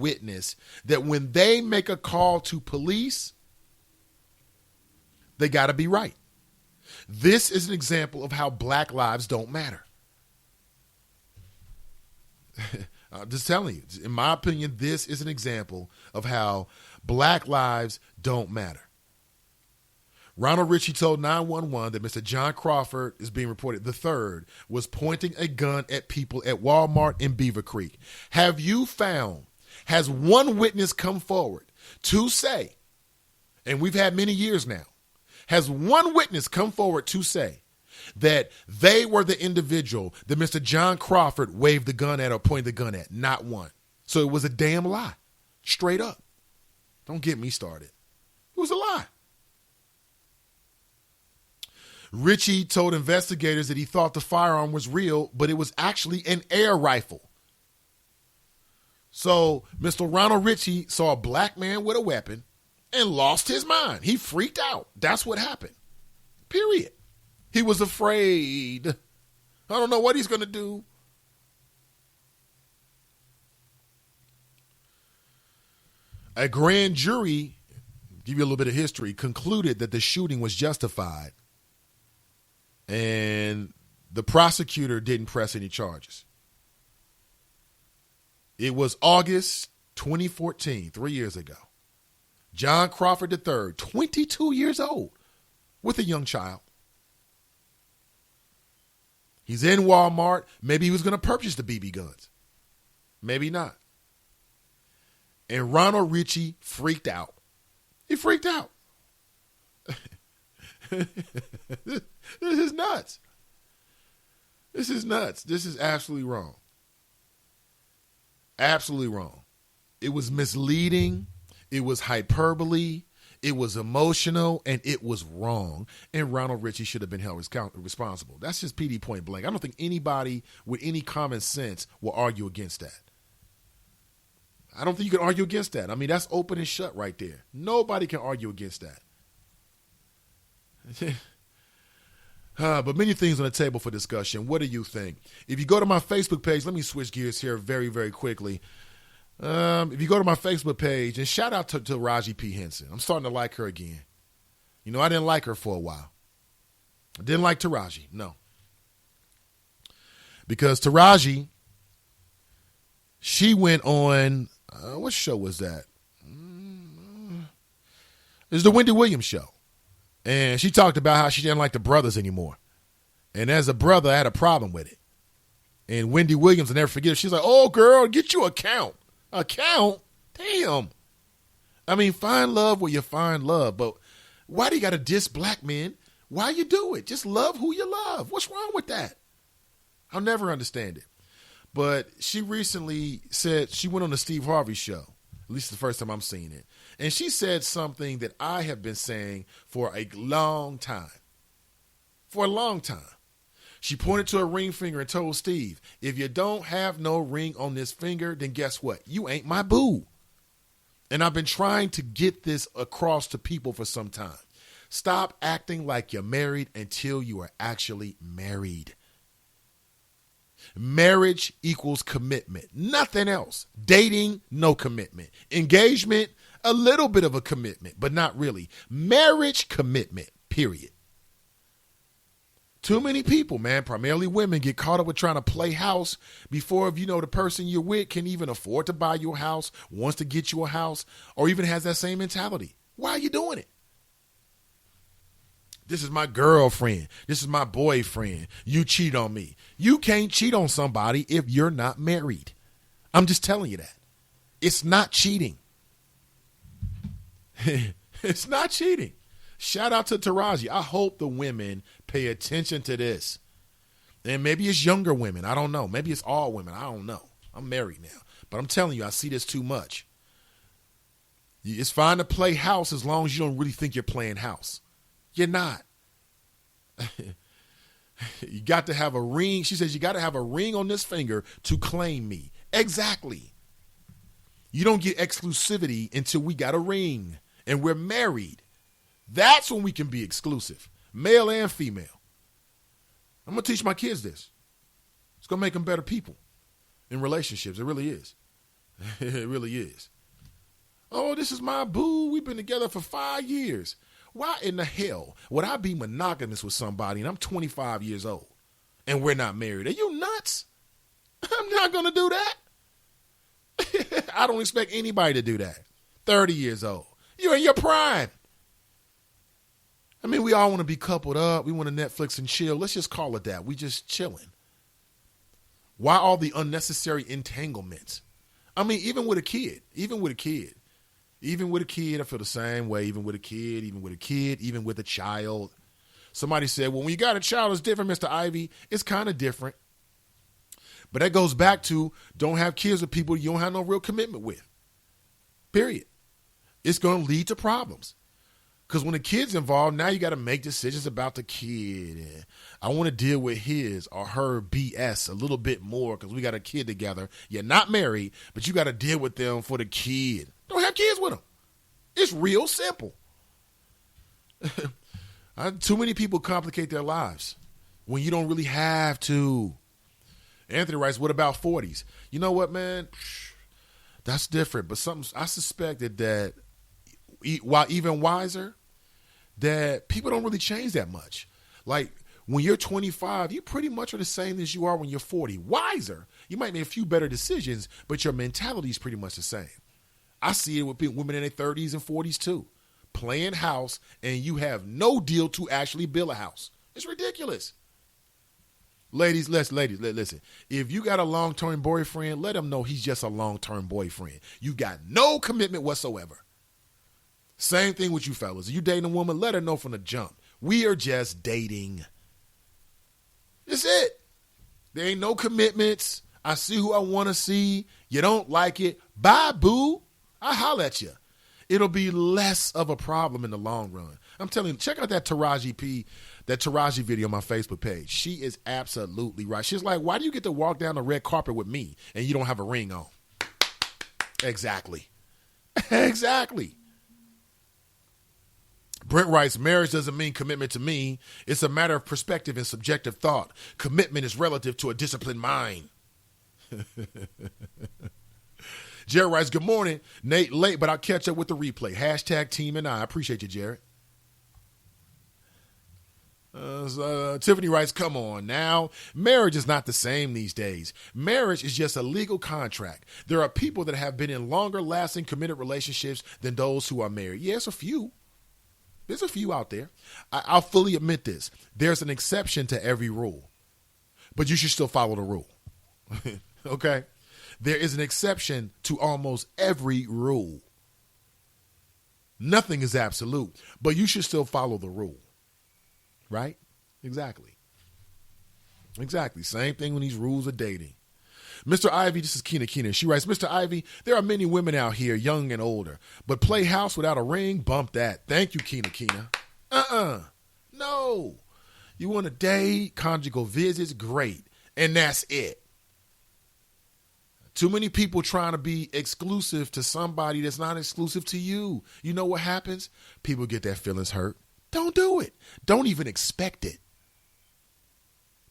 witness that when they make a call to police, they got to be right. This is an example of how black lives don't matter. I'm just telling you, in my opinion, this is an example of how black lives don't matter. Ronald Ritchie told 911 that Mr. John Crawford is being reported, the third, was pointing a gun at people at Walmart in Beaver Creek. Have you found, has one witness come forward to say, and we've had many years now, has one witness come forward to say that they were the individual that Mr. John Crawford waved the gun at or pointed the gun at? Not one. So it was a damn lie. Straight up. Don't get me started. It was a lie. Ritchie told investigators that he thought the firearm was real, but it was actually an air rifle. So Mr. Ronald Ritchie saw a black man with a weapon and lost his mind. He freaked out. That's what happened. Period. He was afraid. I don't know what he's going to do. A grand jury, give you a little bit of history, concluded that the shooting was justified. And the prosecutor didn't press any charges. It was August 2014, 3 years ago. John Crawford III, 22 years old, with a young child. He's in Walmart. Maybe he was going to purchase the BB guns. Maybe not. And Ronald Ritchie freaked out. He freaked out. This is nuts. This is nuts. This is absolutely wrong. Absolutely wrong. It was misleading. It was hyperbole. It was emotional, and it was wrong. And Ronald Ritchie should have been held responsible. That's just PD point blank. I don't think anybody with any common sense will argue against that. I don't think you can argue against that. I mean, that's open and shut right there. Nobody can argue against that. But many things on the table for discussion. What do you think? If you go to my Facebook page, let me switch gears here very, very quickly. If you go to my Facebook page, and shout out to Raji P. Henson. I'm starting to like her again. You know, I didn't like her for a while. I didn't like Taraji, no. Because Taraji, she went on, what show was that? It's the Wendy Williams show. And she talked about how she didn't like the brothers anymore. And as a brother, I had a problem with it. And Wendy Williams, I'll never forget it. She's like, oh, girl, get you a count. A count? Damn. I mean, find love where you find love. But why do you got to diss black men? Why you do it? Just love who you love. What's wrong with that? I'll never understand it. But she recently said, she went on the Steve Harvey show. At least the first time I'm seeing it. And she said something that I have been saying for a long time. For a long time. She pointed to her ring finger and told Steve, if you don't have no ring on this finger, then guess what? You ain't my boo. And I've been trying to get this across to people for some time. Stop acting like you're married until you are actually married. Marriage equals commitment. Nothing else. Dating, no commitment. Engagement, a little bit of a commitment, but not really. Marriage, commitment, period. Too many people, man, primarily women, get caught up with trying to play house before, if you know, the person you're with can even afford to buy you a house, wants to get you a house, or even has that same mentality. Why are you doing it? This is my girlfriend. This is my boyfriend. You cheat on me. You can't cheat on somebody if you're not married. I'm just telling you that. It's not cheating. It's not cheating. Shout out to Taraji. I hope the women pay attention to this. And maybe it's younger women. I don't know. Maybe it's all women. I don't know. I'm married now. But I'm telling you, I see this too much. It's fine to play house as long as you don't really think you're playing house. You're not. You got to have a ring. She says you got to have a ring on this finger to claim me. Exactly. You don't get exclusivity until we got a ring and we're married. That's when we can be exclusive, male and female. I'm going to teach my kids this. It's going to make them better people in relationships. It really is. It really is. Oh, this is my boo. We've been together for 5 years. Why in the hell would I be monogamous with somebody and I'm 25 years old and we're not married? Are you nuts? I'm not going to do that. I don't expect anybody to do that. 30 years old. You're in your prime. I mean, we all want to be coupled up. We want to Netflix and chill. Let's just call it that. We just chilling. Why all the unnecessary entanglements? I mean, even with a kid, I feel the same way. Even with a kid, even with a child. Somebody said, well, when you got a child, it's different, Mr. Ivey. It's kind of different. But that goes back to don't have kids with people you don't have no real commitment with. Period. It's going to lead to problems. Because when the kid's involved, now you got to make decisions about the kid. And I want to deal with his or her BS a little bit more because we got a kid together. You're not married, but you got to deal with them for the kid. Don't have kids with them. It's real simple. Too many people complicate their lives when you don't really have to. Anthony writes, what about 40s? You know what, man? That's different. But something I suspected that while even wiser, that people don't really change that much. Like when you're 25, you pretty much are the same as you are when you're 40. Wiser. You might make a few better decisions, but your mentality is pretty much the same. I see it with women in their 30s and 40s too. Playing house and you have no deal to actually build a house. It's ridiculous. Ladies, listen. If you got a long-term boyfriend, let him know he's just a long-term boyfriend. You got no commitment whatsoever. Same thing with you fellas. If you dating a woman, let her know from the jump. We are just dating. That's it. There ain't no commitments. I see who I want to see. You don't like it. Bye, boo. I holler at you. It'll be less of a problem in the long run. I'm telling you, check out that Taraji video on my Facebook page. She is absolutely right. She's like, why do you get to walk down the red carpet with me and you don't have a ring on? Exactly. Brent writes, marriage doesn't mean commitment to me. It's a matter of perspective and subjective thought. Commitment is relative to a disciplined mind. Jared writes, good morning. Nate, late, but I'll catch up with the replay. Hashtag team and I appreciate you, Jared. Tiffany writes, come on now. Marriage is not the same these days. Marriage is just a legal contract. There are people that have been in longer lasting committed relationships than those who are married. Yes, a few. There's a few out there. I'll fully admit this. There's an exception to every rule, but you should still follow the rule. Okay? There is an exception to almost every rule. Nothing is absolute, but you should still follow the rule. Right? Exactly. Same thing when these rules are dating. Mr. Ivey, this is Keena. She writes, Mr. Ivey, there are many women out here, young and older, but play house without a ring, bump that. Thank you, Keena. No. You want to date, conjugal visits, great. And that's it. Too many people trying to be exclusive to somebody that's not exclusive to you. You know what happens? People get their feelings hurt. Don't do it. Don't even expect it.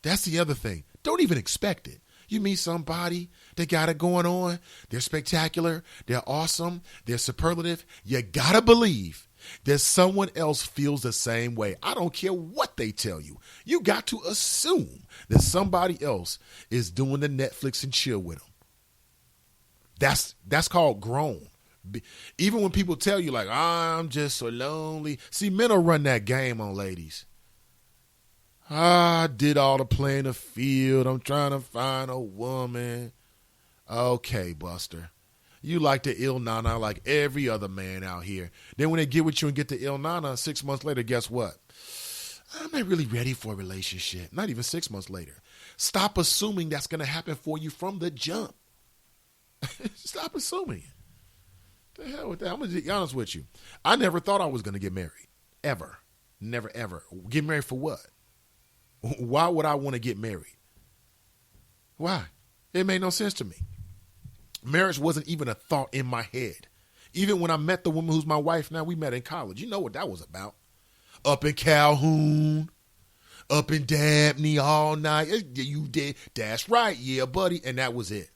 That's the other thing. Don't even expect it. You meet somebody, they got it going on. They're spectacular. They're awesome. They're superlative. You got to believe that someone else feels the same way. I don't care what they tell you. You got to assume that somebody else is doing the Netflix and chill with them. That's called grown. Even when people tell you like, I'm just so lonely. See, men will run that game on ladies. I did all the playing the field. I'm trying to find a woman. Okay, Buster. You like the ill nana like every other man out here. Then when they get with you and get the ill nana, 6 months later, guess what? I'm not really ready for a relationship. Not even 6 months later. Stop assuming that's going to happen for you from the jump. Stop assuming it. The hell with that. I'm going to be honest with you. I never thought I was going to get married. Ever. Never, ever. Get married for what? Why would I want to get married? Why? It made no sense to me. Marriage wasn't even a thought in my head. Even when I met the woman who's my wife now, we met in college. You know what that was about. Up in Calhoun, up in Dabney all night. You did. That's right. Yeah, buddy. And that was it.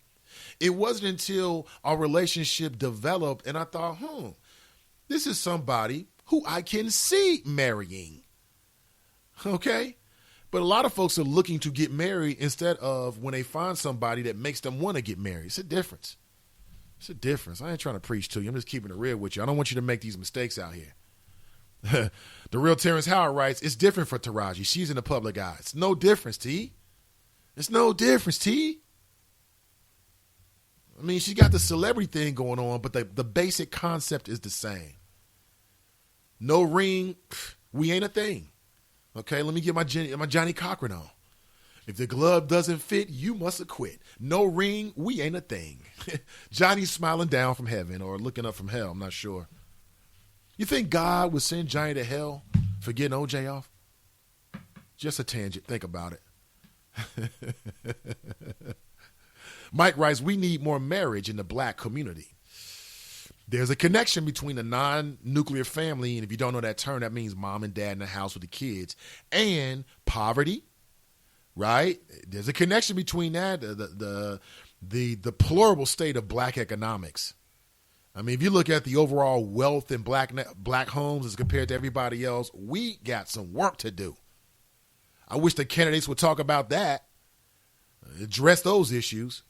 It wasn't until our relationship developed and I thought, this is somebody who I can see marrying. Okay? But a lot of folks are looking to get married instead of when they find somebody that makes them want to get married. It's a difference. It's a difference. I ain't trying to preach to you. I'm just keeping it real with you. I don't want you to make these mistakes out here. The real Terrence Howard writes, it's different for Taraji. She's in the public eye. It's no difference, T. It's no difference, T. I mean, she's got the celebrity thing going on, but the basic concept is the same. No ring, we ain't a thing. Okay, let me get my Johnny Cochran on. If the glove doesn't fit, you must have quit. No ring, we ain't a thing. Johnny's smiling down from heaven or looking up from hell, I'm not sure. You think God would send Johnny to hell for getting OJ off? Just a tangent, think about it. Mike writes, we need more marriage in the black community. There's a connection between a non-nuclear family, and if you don't know that term, that means mom and dad in the house with the kids, and poverty, right? There's a connection between that, the deplorable state of black economics. I mean, if you look at the overall wealth in black homes as compared to everybody else, we got some work to do. I wish the candidates would talk about that, address those issues.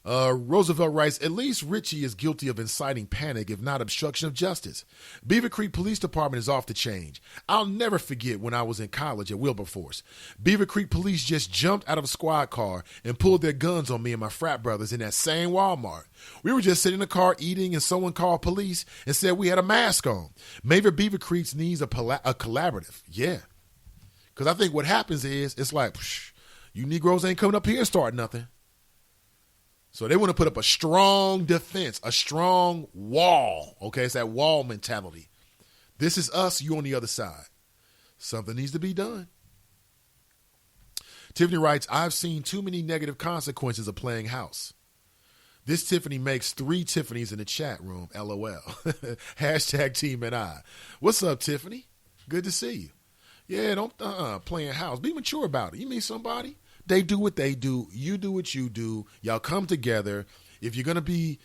Roosevelt writes, at least Richie is guilty of inciting panic, if not obstruction of justice. Beaver Creek Police Department is off the change. I'll never forget when I was in college at Wilberforce. Beaver Creek Police just jumped out of a squad car and pulled their guns on me and my frat brothers in that same Walmart. We were just sitting in the car eating and someone called police and said we had a mask on. Maybe Beaver Creek needs a collaborative. Yeah. Because I think what happens is it's like, you Negroes ain't coming up here and start nothing. So they want to put up a strong defense, a strong wall. Okay, it's that wall mentality. This is us, you on the other side. Something needs to be done. Tiffany writes, I've seen too many negative consequences of playing house. This Tiffany makes 3 Tiffany's in the chat room, LOL. Hashtag Team and I. What's up, Tiffany? Good to see you. Yeah, don't playing house. Be mature about it. You meet somebody? They do what they do. You do what you do. Y'all come together. If you're going to be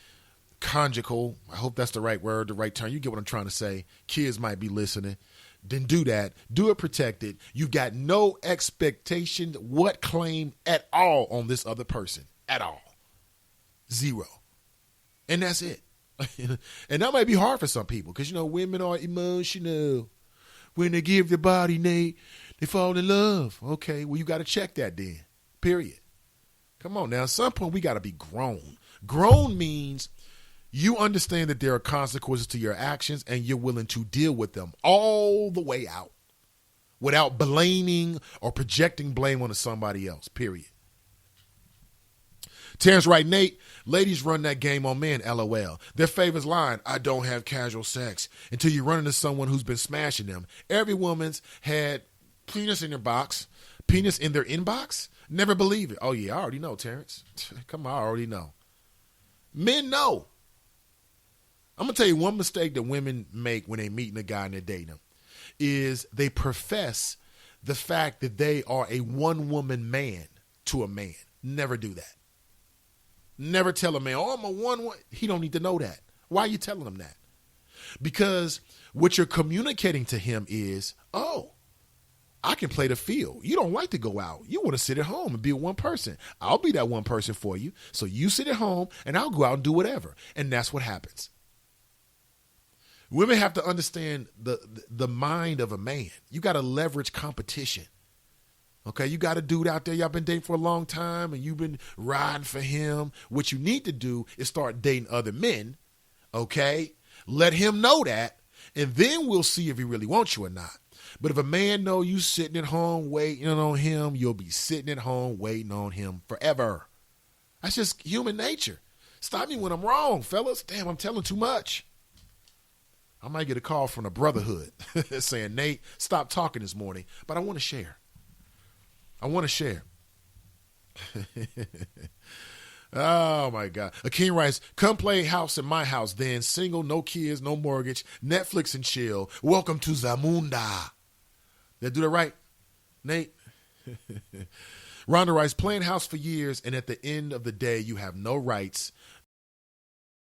conjugal, I hope that's the right word, the right term. You get what I'm trying to say. Kids might be listening. Then do that. Do it protected. You got no expectation, what claim at all on this other person. At all. 0. And that's it. And that might be hard for some people because, women are emotional. When they give their body, they fall in love. Okay, well, you got to check that then. Period. Come on now. At some point, we got to be grown. Grown means you understand that there are consequences to your actions and you're willing to deal with them all the way out without blaming or projecting blame onto somebody else. Period. Terrence right, Nate, ladies run that game on men, LOL. Their favorite line, I don't have casual sex, until you run into someone who's been smashing them. Every woman's had penis in their box, penis in their inbox. Never believe it. Oh, yeah, I already know, Terrence. Come on, I already know. Men know. I'm going to tell you one mistake that women make when they meeting a guy and they're dating him is they profess the fact that they are a one-woman man to a man. Never do that. Never tell a man, oh, I'm a one-woman. He don't need to know that. Why are you telling him that? Because what you're communicating to him is, oh, I can play the field. You don't like to go out. You want to sit at home and be one person. I'll be that one person for you. So you sit at home and I'll go out and do whatever. And that's what happens. Women have to understand the mind of a man. You got to leverage competition. Okay, you got a dude out there y'all been dating for a long time and you've been riding for him. What you need to do is start dating other men, okay? Let him know that, and then we'll see if he really wants you or not. But if a man know you sitting at home waiting on him, you'll be sitting at home waiting on him forever. That's just human nature. Stop me when I'm wrong, fellas. Damn, I'm telling too much. I might get a call from the brotherhood saying, Nate, stop talking this morning, but I want to share. Oh, my God. Akeem writes, come play house in my house then. Single, no kids, no mortgage, Netflix and chill. Welcome to Zamunda. Did I do that right, Nate? Rhonda writes, playing house for years, and at the end of the day, you have no rights.